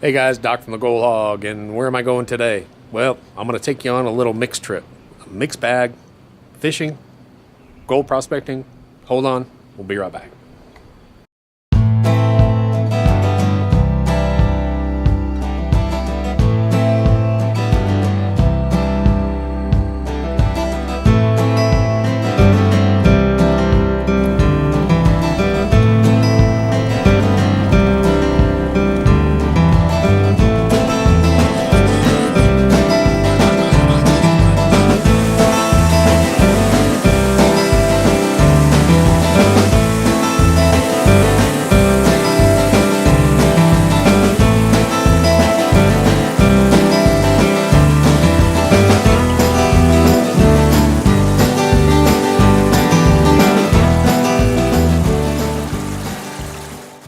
Hey guys, Doc from the GoldHog, and where am I going today? Well, I'm going to take you on a little mixed trip. A mixed bag, fishing, gold prospecting. Hold on, we'll be right back.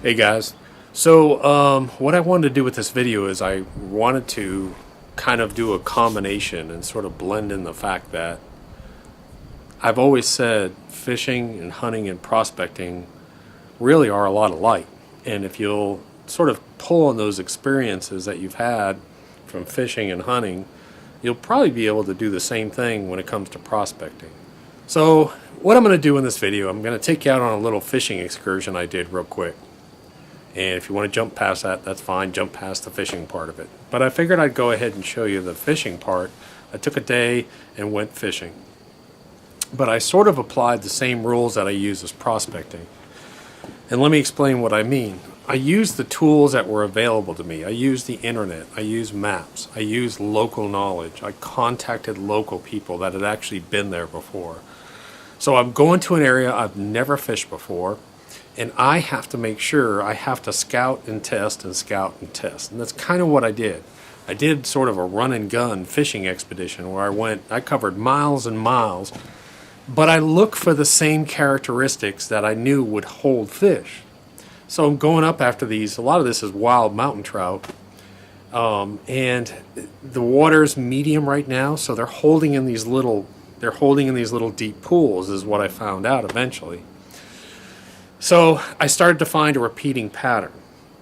Hey guys, so what I wanted to do with this video is I wanted to kind of do a combination and sort of blend in the fact that I've always said fishing and hunting and prospecting really are a lot alike. And if you'll sort of pull on those experiences that you've had from fishing and hunting, you'll probably be able to do the same thing when it comes to prospecting. So what I'm going to do in this video, I'm going to take you out on a little fishing excursion I did real quick. And if you want to jump past that, that's fine. Jump past the fishing part of it. But I figured I'd go ahead and show you the fishing part. I took a day and went fishing. But I sort of applied the same rules that I use as prospecting. And let me explain what I mean. I used the tools that were available to me. I used the internet. I used maps. I used local knowledge. I contacted local people that had actually been there before. So I'm going to an area I've never fished before. And I have to make sure I have to scout and test and scout and test. And that's kind of what I did. I did sort of a run and gun fishing expedition where I covered miles and miles, but I look for the same characteristics that I knew would hold fish. So I'm going up after these. A lot of this is wild mountain trout. And the water's medium right now, so they're holding in these little deep pools is what I found out eventually. So I started to find a repeating pattern,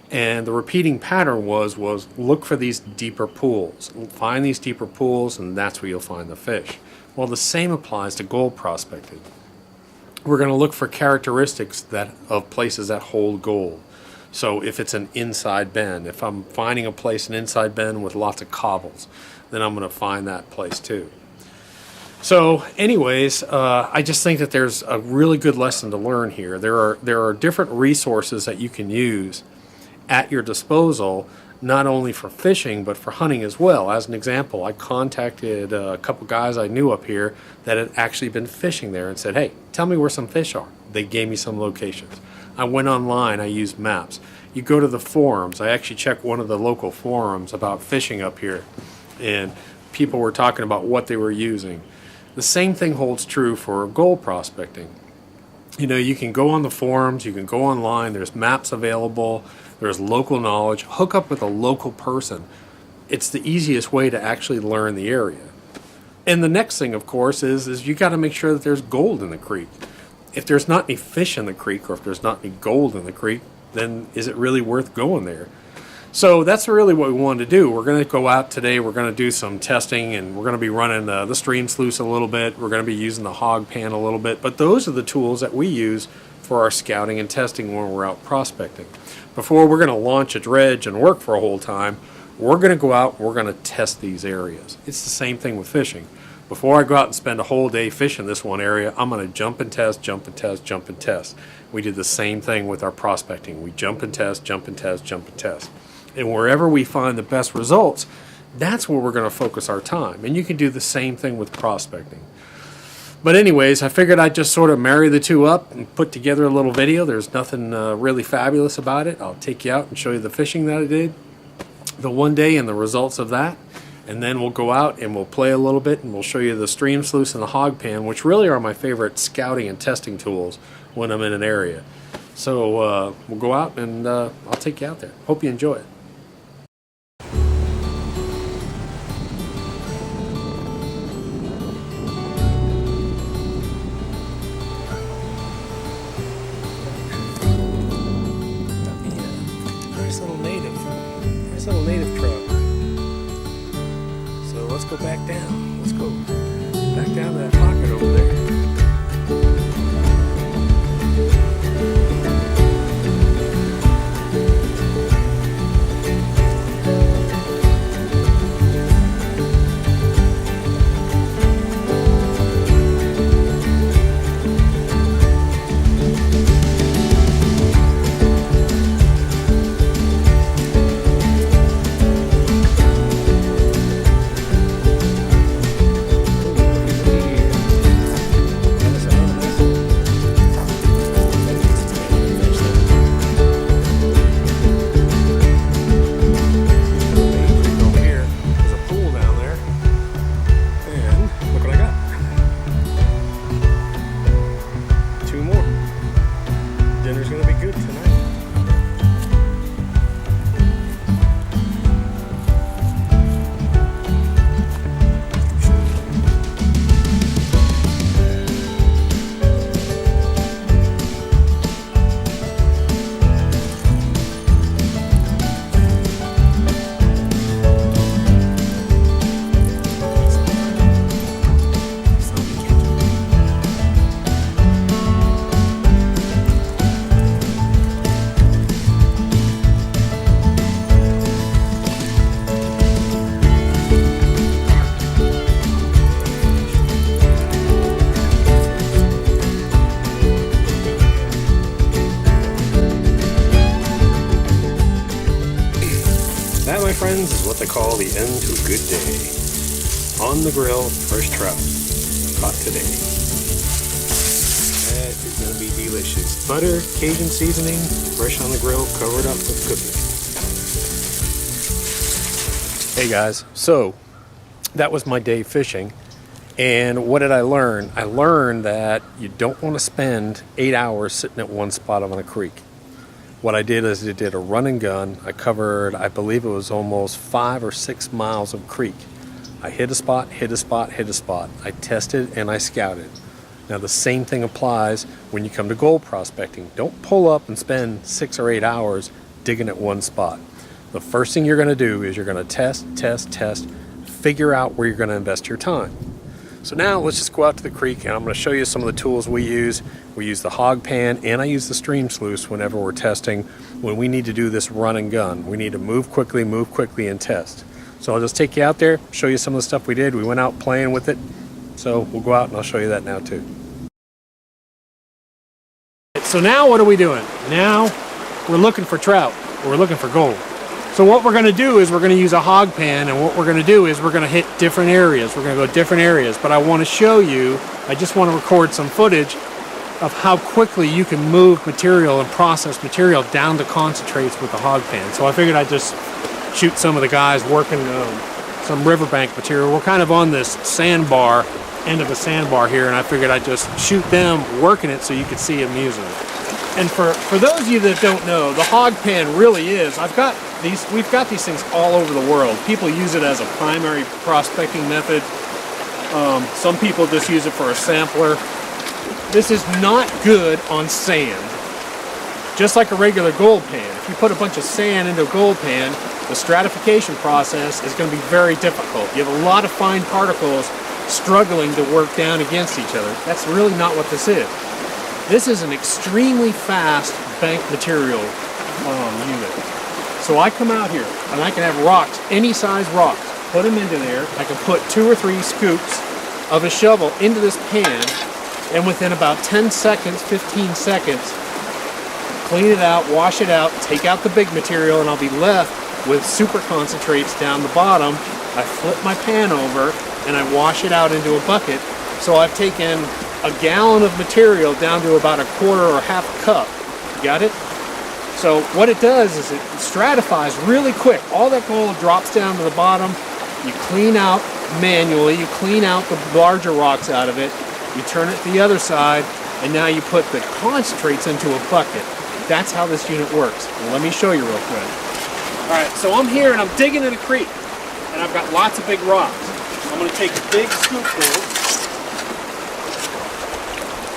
and the repeating pattern was look for these deeper pools, find these deeper pools, and that's where you'll find the fish. Well, the same applies to gold prospecting. We're going to look for characteristics of places that hold gold. So if it's an inside bend, if I'm finding a place, an inside bend with lots of cobbles, then I'm going to find that place too. So anyways, I just think that there's a really good lesson to learn here. There are different resources that you can use at your disposal, not only for fishing, but for hunting as well. As an example, I contacted a couple guys I knew up here that had actually been fishing there and said, hey, tell me where some fish are. They gave me some locations. I went online, I used maps. You go to the forums. I actually checked one of the local forums about fishing up here, and people were talking about what they were using. The same thing holds true for gold prospecting. You know, you can go on the forums, you can go online, there's maps available, there's local knowledge. Hook up with a local person. It's the easiest way to actually learn the area. And the next thing, of course, is you got to make sure that there's gold in the creek. If there's not any fish in the creek, or if there's not any gold in the creek, then is it really worth going there? So that's really what we wanted to do. We're going to go out today, we're going to do some testing, and we're going to be running the stream sluice a little bit. We're going to be using the hog pan a little bit, but those are the tools that we use for our scouting and testing when we're out prospecting. Before we're going to launch a dredge and work for a whole time, we're going to go out and we're going to test these areas. It's the same thing with fishing. Before I go out and spend a whole day fishing this one area, I'm going to jump and test, jump and test, jump and test. We did the same thing with our prospecting. We jump and test, jump and test, jump and test. And wherever we find the best results, that's where we're going to focus our time. And you can do the same thing with prospecting. But anyways, I figured I'd just sort of marry the two up and put together a little video. There's nothing really fabulous about it. I'll take you out and show you the fishing that I did the one day and the results of that. And then we'll go out and we'll play a little bit and we'll show you the stream sluice and the hog pan, which really are my favorite scouting and testing tools when I'm in an area. So we'll go out and I'll take you out there. Hope you enjoy it. Nice little native. Nice little native trout. So let's go back down. Let's go back down to that pocket over there. That, my friends, is what they call the end to a good day. On the grill, first trout caught today. That is going to be delicious. Butter, Cajun seasoning, fresh on the grill, covered up with cookie. Hey guys, so that was my day fishing. And what did I learn? I learned that you don't want to spend 8 hours sitting at one spot on a creek. What I did is I did a run and gun. I covered, I believe it was almost 5 or 6 miles of creek. I hit a spot, hit a spot, hit a spot. I tested and I scouted. Now the same thing applies when you come to gold prospecting. Don't pull up and spend 6 or 8 hours digging at one spot. The first thing you're going to do is you're going to test, figure out where you're going to invest your time. So now let's just go out to the creek and I'm going to show you some of the tools we use. We use the Hog Pan and I use the stream sluice whenever we're testing. When we need to do this run and gun, we need to move quickly and test. So I'll just take you out there, show you some of the stuff we did. We went out playing with it. So we'll go out and I'll show you that now too. So now what are we doing? Now we're looking for trout. We're looking for gold. So what we're going to do is we're going to use a hog pan, and what we're going to do is we're going to hit different areas. We're going to go different areas, but I want to show you, I just want to record some footage of how quickly you can move material and process material down to concentrates with the hog pan. So I figured I'd just shoot some of the guys working some riverbank material. We're kind of on this sandbar, end of a sandbar here, and I figured I'd just shoot them working it so you could see them using it. And for those of you that don't know, the hog pan really is, we've got these things all over the world. People use it as a primary prospecting method. Some people just use it for a sampler. This is not good on sand. Just like a regular gold pan. If you put a bunch of sand into a gold pan, the stratification process is going to be very difficult. You have a lot of fine particles struggling to work down against each other. That's really not what this is. This is an extremely fast bank material unit. So I come out here and I can have rocks, any size rocks, put them into there. I can put 2 or 3 scoops of a shovel into this pan, and within about 10 seconds, 15 seconds, clean it out, wash it out, take out the big material, and I'll be left with super concentrates down the bottom. I flip my pan over and I wash it out into a bucket. So I've taken a gallon of material down to about a quarter or half a cup. Got it? So what it does is it stratifies really quick. All that gold drops down to the bottom. You clean out manually. You clean out the larger rocks out of it. You turn it to the other side, and now you put the concentrates into a bucket. That's how this unit works. Well, let me show you real quick. All right, so I'm here and I'm digging in a creek, and I've got lots of big rocks. I'm going to take a big scoopful,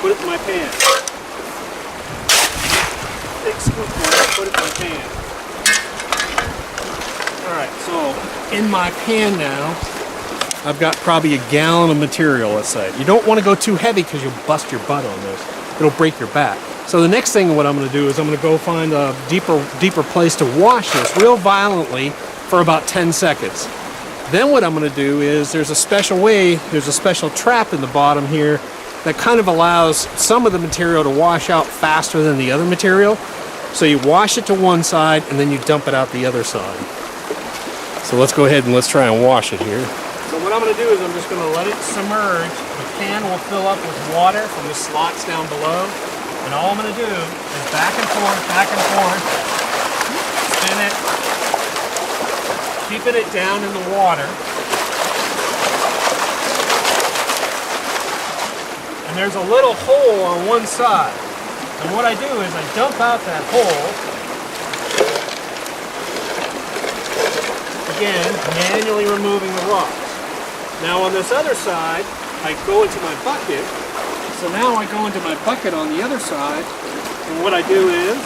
put it in my pan. Big scoopful, put it in my pan. So in my pan now, I've got probably a gallon of material, let's say. You don't want to go too heavy because you'll bust your butt on this. It'll break your back. So the next thing what I'm going to do is I'm going to go find a deeper place to wash this real violently for about 10 seconds. Then what I'm going to do is there's a special trap in the bottom here that kind of allows some of the material to wash out faster than the other material. So you wash it to one side and then you dump it out the other side. So let's go ahead and let's try and wash it here. So what I'm going to do is I'm just going to let it submerge. The pan will fill up with water from the slots down below. And all I'm going to do is back and forth, spin it, keeping it down in the water. And there's a little hole on one side. And what I do is I dump out that hole. Again, manually removing the rocks. Now on this other side, I go into my bucket. So now I go into my bucket on the other side, and what I do is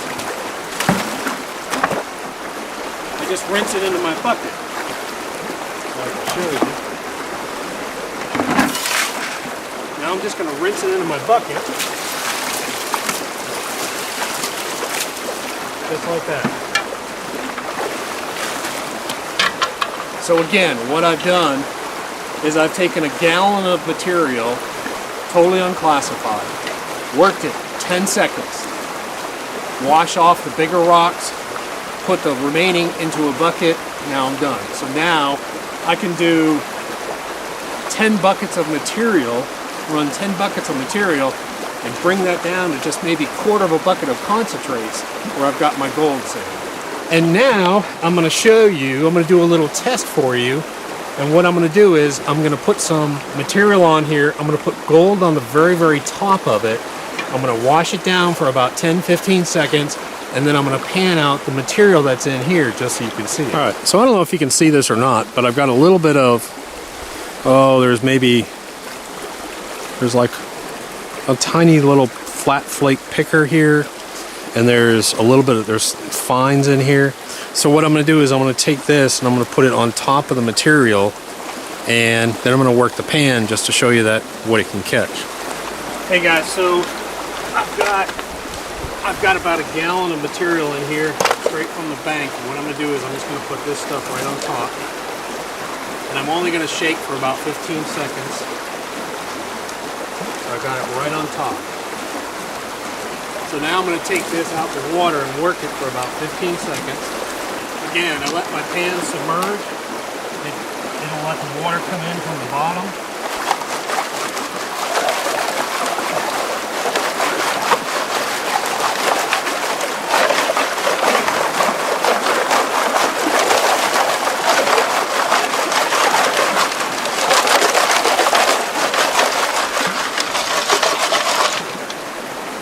I just rinse it into my bucket. So I can show you. Now I'm just going to rinse it into my bucket. Just like that. So again, what I've done is I've taken a gallon of material, totally unclassified, worked it 10 seconds, wash off the bigger rocks, put the remaining into a bucket, now I'm done. So now I can do 10 buckets of material, run 10 buckets of material, and bring that down to just maybe quarter of a bucket of concentrates where I've got my gold sand. And now I'm going to show you, I'm going to do a little test for you. And what I'm going to do is I'm going to put some material on here. I'm going to put gold on the very, very top of it. I'm going to wash it down for about 10-15 seconds, and then I'm going to pan out the material that's in here just so you can see it. All right, so I don't know if you can see this or not, but I've got a little bit of, there's like a tiny little flat flake picker here, and there's fines in here. So what I'm going to do is I'm going to take this and I'm going to put it on top of the material, and then I'm going to work the pan just to show you that what it can catch. Hey guys, so I've got about a gallon of material in here straight from the bank. And what I'm going to do is I'm just going to put this stuff right on top, and I'm only going to shake for about 15 seconds. So I got it right on top. So now I'm going to take this out the water and work it for about 15 seconds. Again, I let my pan submerge. It'll let the water come in from the bottom.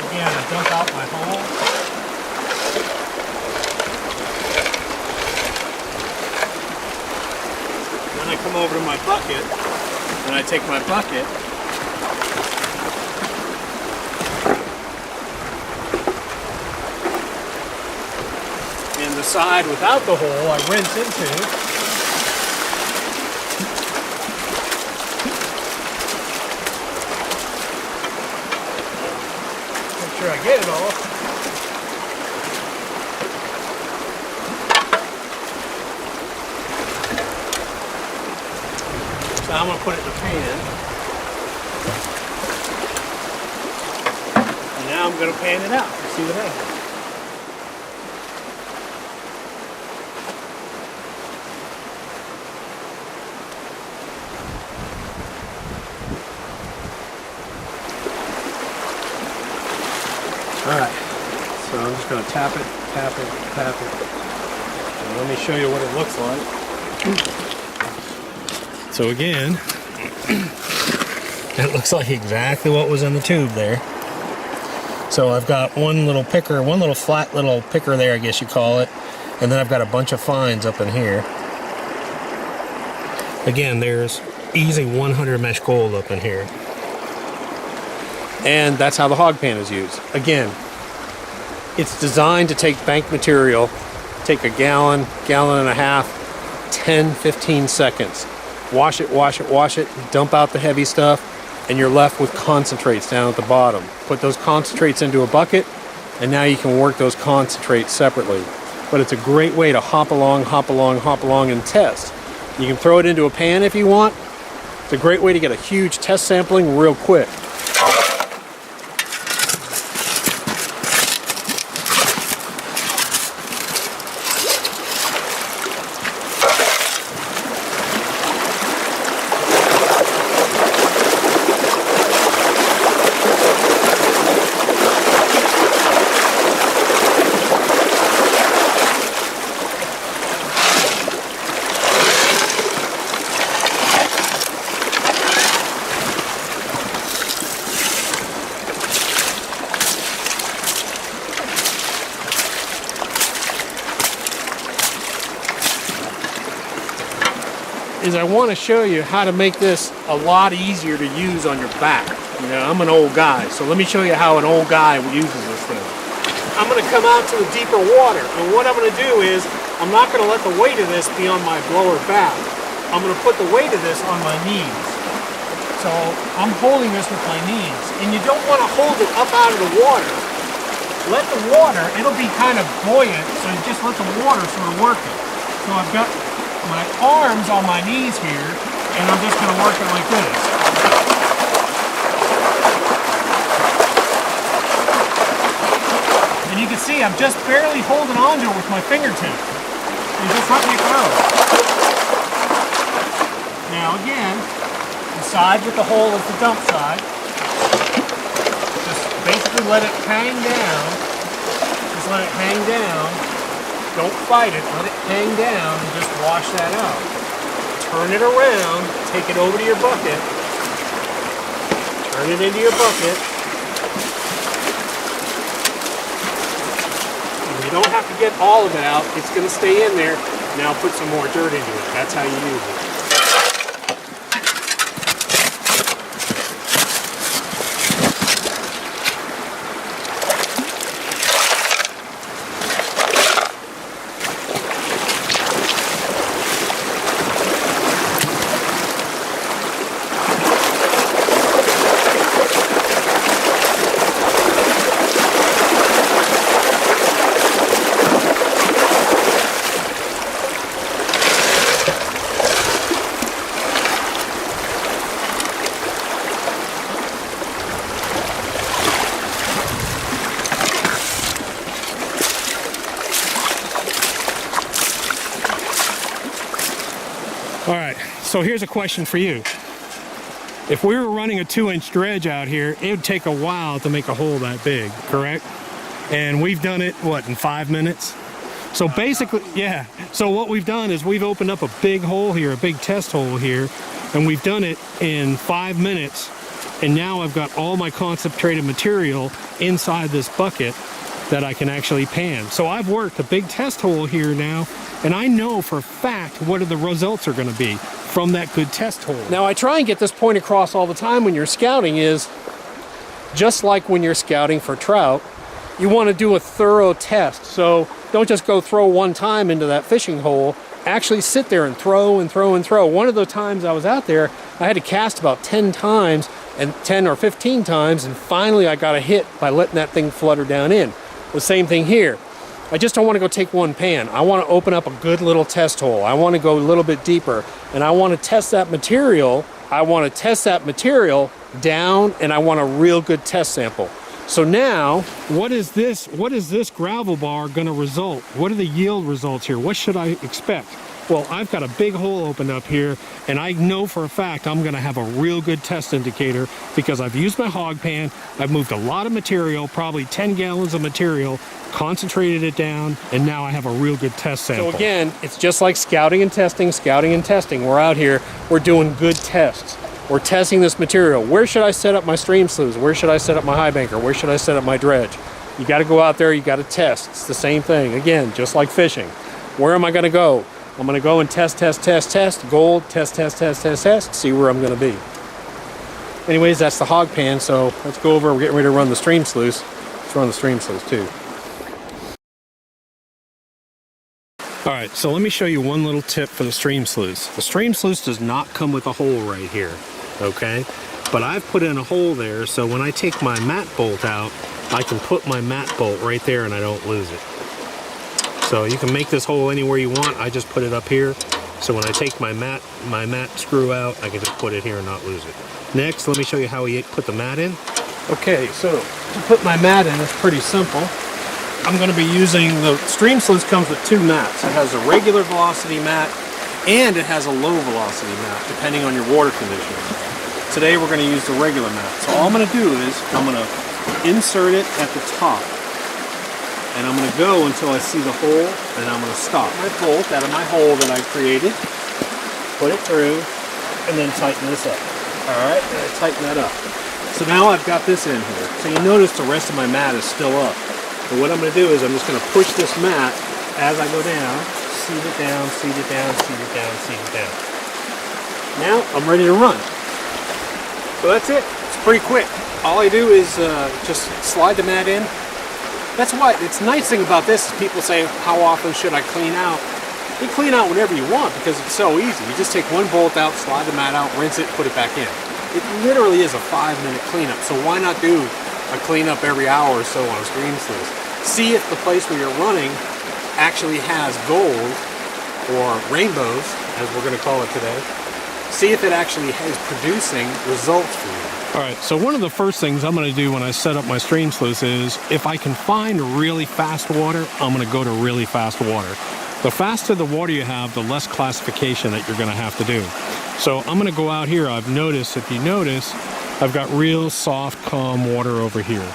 Again, I dump out my hole. I come over to my bucket, and I take my bucket and the side without the hole I rinse into. Make sure I get it all. So I'm going to put it in the pan. And now I'm going to pan it out and see what happens. Alright, so I'm just going to tap it. And let me show you what it looks like. So again, it looks like exactly what was in the tube there. So I've got one little flat little picker there, I guess you call it. And then I've got a bunch of fines up in here. Again, there's easy 100 mesh gold up in here. And that's how the hog pan is used. Again, it's designed to take bank material, take a gallon and a half, 10-15 seconds. Wash it, wash it, wash it, dump out the heavy stuff, and you're left with concentrates down at the bottom. Put those concentrates into a bucket, and now you can work those concentrates separately. But it's a great way to hop along, and test. You can throw it into a pan if you want. It's a great way to get a huge test sampling real quick. Is I want to show you how to make this a lot easier to use on your back. You know, I'm an old guy, so let me show you how an old guy uses this thing. I'm going to come out to the deeper water, and what I'm going to do is, I'm not going to let the weight of this be on my lower back. I'm going to put the weight of this on my knees. So I'm holding this with my knees, and you don't want to hold it up out of the water. Let the water, it'll be kind of buoyant, so you just let the water sort of work it. So I've got my arms on my knees here, and I'm just going to work it like this. And you can see I'm just barely holding on to it with my fingertips. And just letting it go. Now again, the side with the hole is the dump side. Just basically let it hang down. Just let it hang down. Don't fight it, let it hang down and just wash that out. Turn it around, take it over to your bucket, turn it into your bucket. And you don't have to get all of it out, it's going to stay in there. Now put some more dirt into it, that's how you use it. All right, so here's a question for you. If we were running a 2-inch dredge out here, it would take a while to make a hole that big, correct? And we've done it, what, in 5 minutes? So basically, yeah. So what we've done is we've opened up a big hole here, a big test hole here, and we've done it in 5 minutes. And now I've got all my concentrated material inside this bucket that I can actually pan. So I've worked a big test hole here now, and I know for a fact what the results are going to be from that good test hole. Now I try and get this point across all the time when you're scouting is, just like when you're scouting for trout, you want to do a thorough test. So don't just go throw one time into that fishing hole, actually sit there and throw and throw and throw. One of the times I was out there, I had to cast about 10 times, and 10 or 15 times, and finally I got a hit by letting that thing flutter down in. The same thing here. I just don't want to go take one pan. I want to open up a good little test hole. I want to go a little bit deeper, and I want to test that material. I want to test that material down, and I want a real good test sample. So now, what is this gravel bar going to result? What are the yield results here? What should I expect? Well, I've got a big hole opened up here, and I know for a fact I'm going to have a real good test indicator because I've used my hog pan, I've moved a lot of material, probably 10 gallons of material, concentrated it down, and now I have a real good test sample. So again, it's just like scouting and testing, scouting and testing. We're out here, we're doing good tests. We're testing this material. Where should I set up my stream sluice? Where should I set up my high banker? Where should I set up my dredge? You got to go out there, you got to test. It's the same thing. Again, just like fishing. Where am I going to go? I'm going to go and test, gold, test, see where I'm going to be. Anyways, that's the hog pan, so let's go over, we're getting ready to run the stream sluice. Let's run the stream sluice too. Alright, so let me show you one little tip for the stream sluice. The stream sluice does not come with a hole right here, okay? But I've put in a hole there so when I take my mat bolt out, I can put my mat bolt right there and I don't lose it. So you can make this hole anywhere you want. I just put it up here. So when I take my mat screw out, I can just put it here and not lose it. Next, let me show you how we put the mat in. Okay, so to put my mat in, it's pretty simple. I'm going to be using, the stream sluice comes with two mats. It has a regular velocity mat and it has a low velocity mat, depending on your water conditions. Today we're going to use the regular mat. So all I'm going to do is, I'm going to insert it at the top. And I'm going to go until I see the hole, and I'm going to stop my bolt out of my hole that I created, put it through, and then tighten this up. Alright, and I tighten that up. So now I've got this in here. So you notice the rest of my mat is still up. And what I'm going to do is I'm just going to push this mat as I go down, seat it down, seat it down, seat it down, seat it down. Now I'm ready to run. So that's it. It's pretty quick. All I do is just slide the mat in. That's why it's the nice thing about this is people say, how often should I clean out? You clean out whenever you want because it's so easy. You just take one bolt out, slide the mat out, rinse it, put it back in. It literally is a 5-minute cleanup. So why not do a cleanup every hour or so on a stream sluice? See if the place where you're running actually has gold or rainbows, as we're going to call it today. See if it actually is producing results for you. Alright, so one of the first things I'm going to do when I set up my stream sluice is, if I can find really fast water, I'm going to go to really fast water. The faster the water you have, the less classification that you're going to have to do. So I'm going to go out here. I've noticed, if you notice, I've got real soft, calm water over here.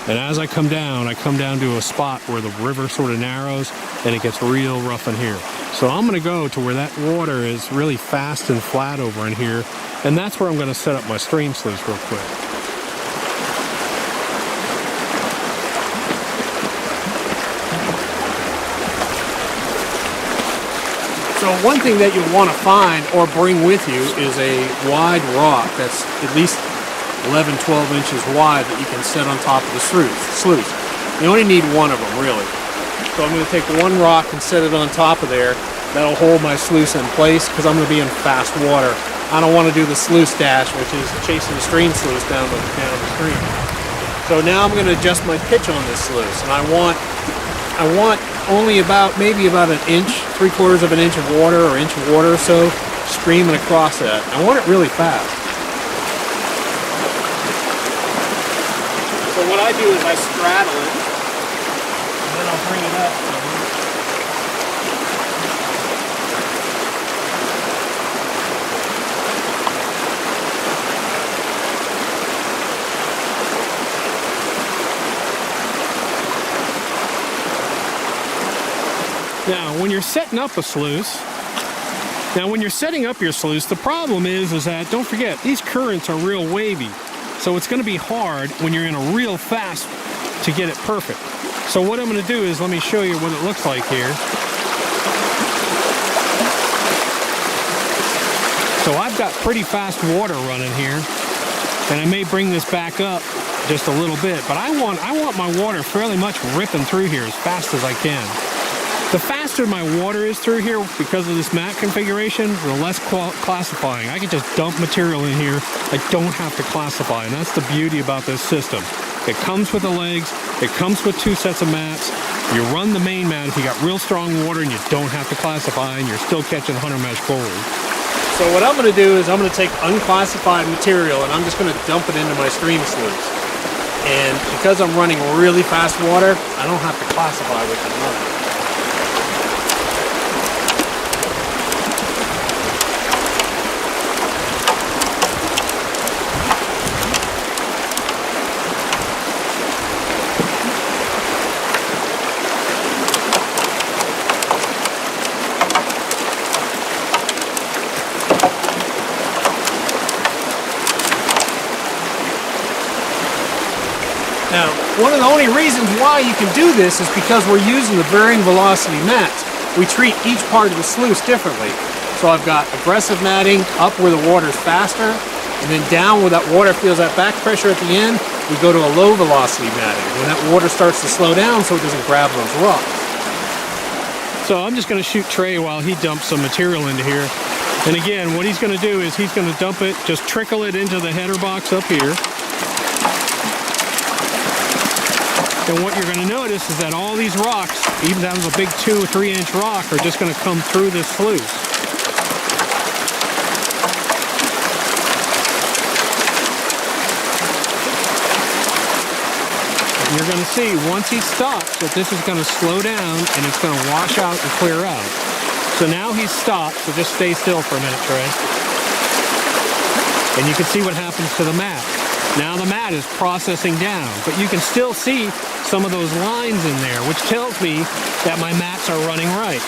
And as I come down to a spot where the river sort of narrows and it gets real rough in here. So I'm going to go to where that water is really fast and flat over in here, and that's where I'm going to set up my stream sluice real quick. So one thing that you'll want to find or bring with you is a wide rock that's at least 11, 12 inches wide that you can set on top of the sluice. You only need one of them, really. So I'm going to take one rock and set it on top of there. That'll hold my sluice in place because I'm going to be in fast water. I don't want to do the sluice dash, which is chasing the stream sluice down the stream. So now I'm going to adjust my pitch on this sluice, and I want only maybe about an inch, 3/4 of an inch of water or inch of water or so streaming across that. I want it really fast. So what I do is I straddle it, and then I'll bring it up. Now, when you're setting up a sluice, your sluice, the problem is that, don't forget, these currents are real wavy. So it's going to be hard when you're in a real fast to get it perfect. So what I'm going to do is, let me show you what it looks like here. So I've got pretty fast water running here, and I may bring this back up just a little bit, but I want my water fairly much ripping through here as fast as I can. The faster my water is through here because of this mat configuration, the less classifying. I can just dump material in here. I don't have to classify, and that's the beauty about this system. It comes with the legs, it comes with 2 sets of mats. You run the main mat if you got real strong water and you don't have to classify, and you're still catching hunter mesh gold. So what I'm going to do is I'm going to take unclassified material and I'm just going to dump it into my stream sluice. And because I'm running really fast water, I don't have to classify with the water. Now, one of the only reasons why you can do this is because we're using the varying velocity mats. We treat each part of the sluice differently. So I've got aggressive matting up where the water's faster, and then down where that water feels that back pressure at the end, we go to a low velocity matting when that water starts to slow down so it doesn't grab those rocks. So I'm just going to shoot Trey while he dumps some material into here. And again, what he's going to do is he's going to dump it, just trickle it into the header box up here. And what you're going to notice is that all these rocks, even that was a big 2 or 3 inch rock, are just going to come through this sluice. You're going to see once he stops that this is going to slow down and it's going to wash out and clear out. So now he's stopped, so just stay still for a minute, Trey. And you can see what happens to the mat. Now the mat is processing down, but you can still see some of those lines in there, which tells me that my mats are running right.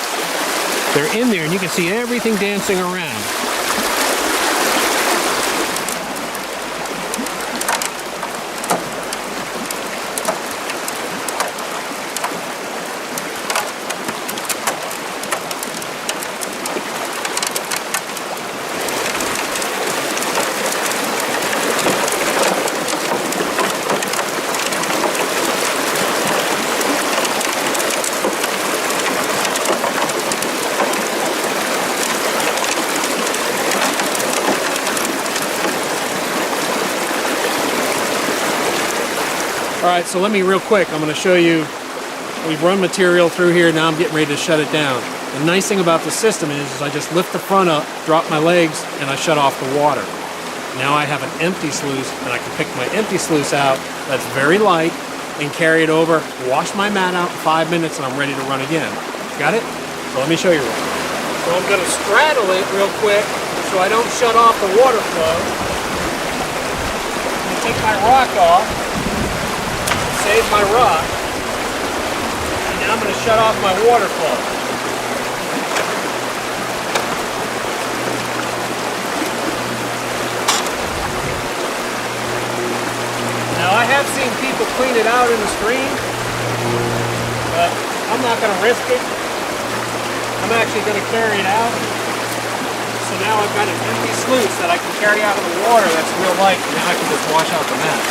They're in there and you can see everything dancing around. Alright, so let me real quick, I'm going to show you, we've run material through here, now I'm getting ready to shut it down. The nice thing about the system is I just lift the front up, drop my legs, and I shut off the water. Now I have an empty sluice, and I can pick my empty sluice out that's very light, and carry it over, wash my mat out in 5 minutes, and I'm ready to run again. Got it? So let me show you real quick. So I'm going to straddle it real quick, so I don't shut off the water flow. I'm going to take my rock off. Save my rock, and now I'm going to shut off my water flow. Now I have seen people clean it out in the stream, but I'm not going to risk it. I'm actually going to carry it out. So now I've got an empty sluice that I can carry out in the water that's real light, and now I can just wash out the mat.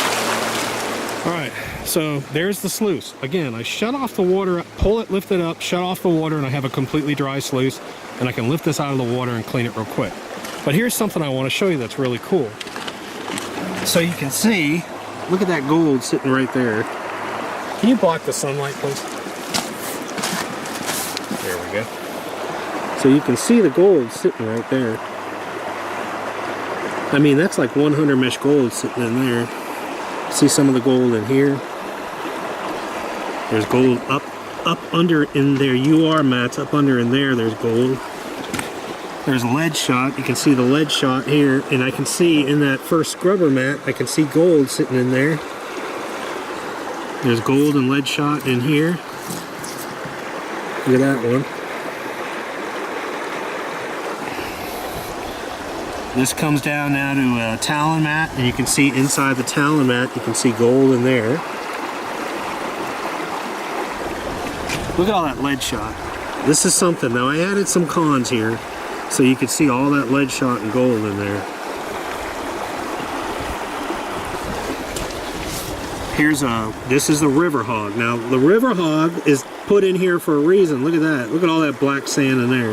Alright, so there's the sluice. Again, I shut off the water, pull it, lift it up, shut off the water, and I have a completely dry sluice, and I can lift this out of the water and clean it real quick. But here's something I want to show you that's really cool. So you can see, look at that gold sitting right there. Can you block the sunlight, please? There we go. So you can see the gold sitting right there. I mean, that's like 100 mesh gold sitting in there. See some of the gold in here. There's gold up under in their UR mats, up under in there, there's gold. There's lead shot, you can see the lead shot here, and I can see in that first scrubber mat, I can see gold sitting in there. There's gold and lead shot in here. Look at that one. This comes down now to a talon mat, and you can see inside the talon mat, you can see gold in there. Look at all that lead shot. This is something. Now I added some cons here, so you can see all that lead shot and gold in there. This is the river hog. Now the river hog is put in here for a reason. Look at that. Look at all that black sand in there.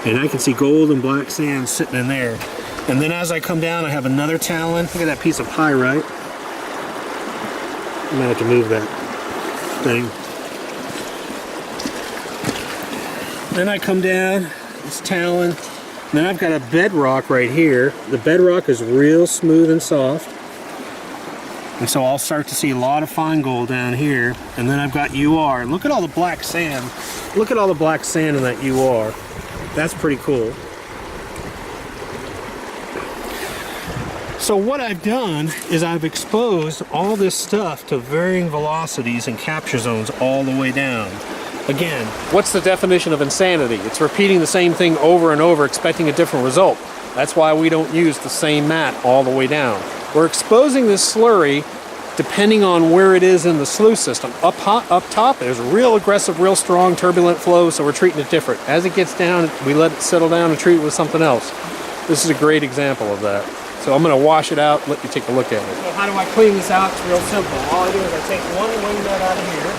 And I can see gold and black sand sitting in there. And then as I come down, I have another talon. Look at that piece of pyrite. I'm gonna have to move that thing. Then I come down, this talon. Then I've got a bedrock right here. The bedrock is real smooth and soft. And so I'll start to see a lot of fine gold down here. And then I've got UR. And look at all the black sand. Look at all the black sand in that UR. That's pretty cool. So what I've done is I've exposed all this stuff to varying velocities and capture zones all the way down. Again, what's the definition of insanity? It's repeating the same thing over and over, expecting a different result. That's why we don't use the same mat all the way down. We're exposing this slurry depending on where it is in the sluice system. Up top, there's real aggressive, real strong, turbulent flow, so we're treating it different. As it gets down, we let it settle down and treat it with something else. This is a great example of that. So I'm going to wash it out, let you take a look at it. So how do I clean this out? It's real simple. All I do is I take one wing nut out of here,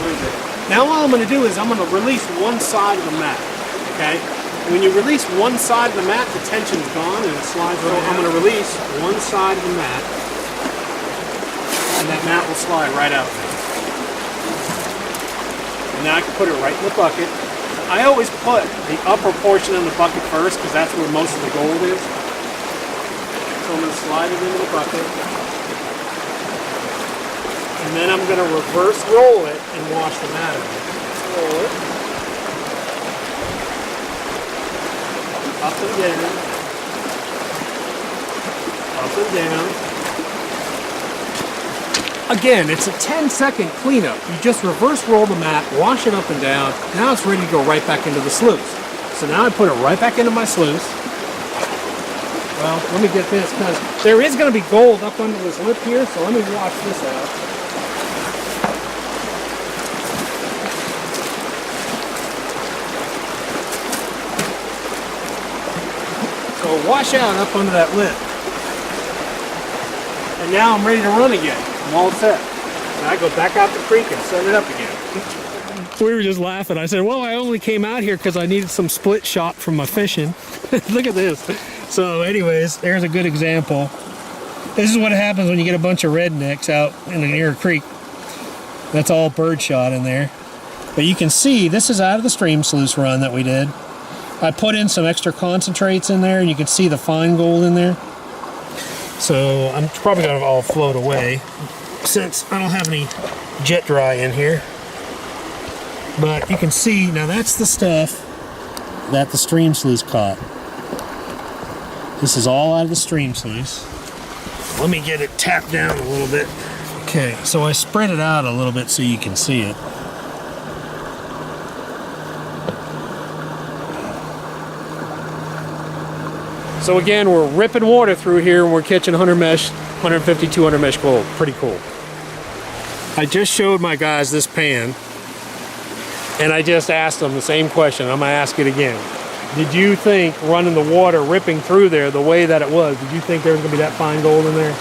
move it. Now all I'm going to do is I'm going to release one side of the mat, okay? When you release one side of the mat, the tension's gone and it slides right out. I'm going to release one side of the mat, and that mat will slide right out now. And now I can put it right in the bucket. I always put the upper portion in the bucket first because that's where most of the gold is. So I'm going to slide it into the bucket. And then I'm going to reverse roll it and wash the mat out. Roll it. Up and down. Up and down. Again, it's a 10-second cleanup. You just reverse roll the mat, wash it up and down. Now it's ready to go right back into the sluice. So now I put it right back into my sluice. Well, let me get this because there is going to be gold up under this lip here, so let me wash this out. So wash out up under that lip. And now I'm ready to run again. I'm all set. And I go back out the creek and set it up again. We were just laughing. I said, well, I only came out here because I needed some split shot from my fishing. Look at this. So anyways, there's a good example. This is what happens when you get a bunch of rednecks out in the near creek. That's all bird shot in there. But you can see this is out of the stream sluice run that we did. I put in some extra concentrates in there and you can see the fine gold in there. So I'm probably going to all float away since I don't have any jet dry in here. But you can see, now that's the stuff that the stream sluice caught. This is all out of the stream sluice. Let me get it tapped down a little bit. Okay, so I spread it out a little bit so you can see it. So again, we're ripping water through here and we're catching 100 mesh, 150, 200 mesh gold. Pretty cool. I just showed my guys this pan and I just asked them the same question. I'm gonna ask it again. Did you think running the water, ripping through there the way that it was, did you think there was gonna be that fine gold in there?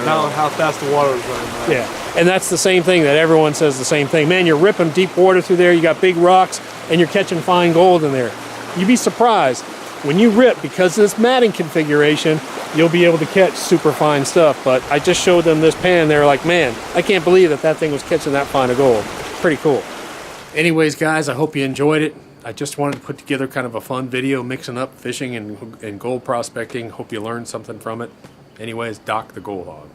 Now how fast the water was running. Yeah, and that's the same thing that everyone says the same thing. Man, you're ripping deep water through there, you got big rocks, and you're catching fine gold in there. You'd be surprised. When you rip, because of this matting configuration, you'll be able to catch super fine stuff. But I just showed them this pan, they were like, man, I can't believe that that thing was catching that fine of gold. Pretty cool. Anyways, guys, I hope you enjoyed it. I just wanted to put together kind of a fun video mixing up fishing and gold prospecting. Hope you learned something from it. Anyways, Doc the GoldHog.